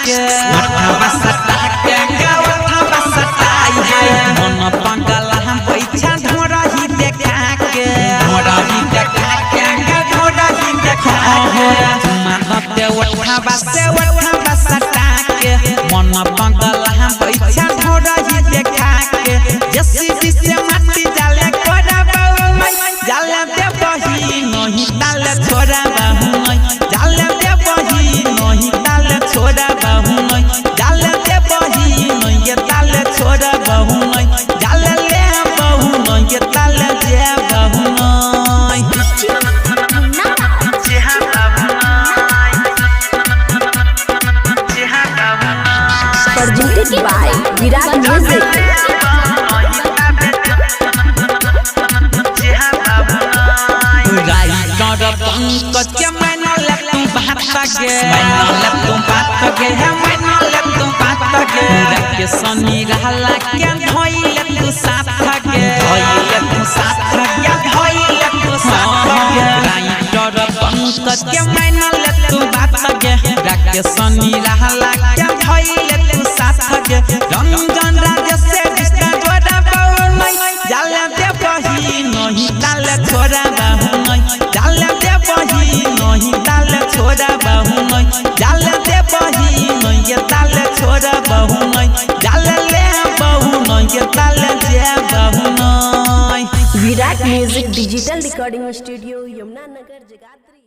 के उठवा सटा के उठवा सटाई है मन पागल हम पैसा ढोरही देखा के ढोरही देखा के ढोरही देखा के मानते उठवा सटा के मन पागल हम पैसा ढोरही देखा के जैसी से माटी जाले कोरा बहु जाले दे बही नहीं डाले छोरा बहु जाले दे बही नहीं डाले छोरा बहु जाले दे बही नहीं डाले छोरा बहु जाले ले बहु नहीं डाले दे बहु presented by Virat Music। Pankaj के मैंने ले तुम बात के मैंने ले तुम बात के है मैंने ले तुम बात के के सनी रहला के धोई ले तू साथ के धोई ले तू साथ के धोई ले तू साथ के राइटर पंकज के मैंने ले तुम बात के के सनी रहला के धोई ले तू साथ के रंजन राज से रिश्ता जोड़ा बहु नहीं जाले दे बही नहीं डाले छोरा बहु जाले दे बही नहीं डाले छोरा बहु जाले दे बही नहीं डाले छोरा बहु जाले ले बहु नहीं डाले जे बहु। Virat music digital recording studio Yamuna Nagar Jagadhri.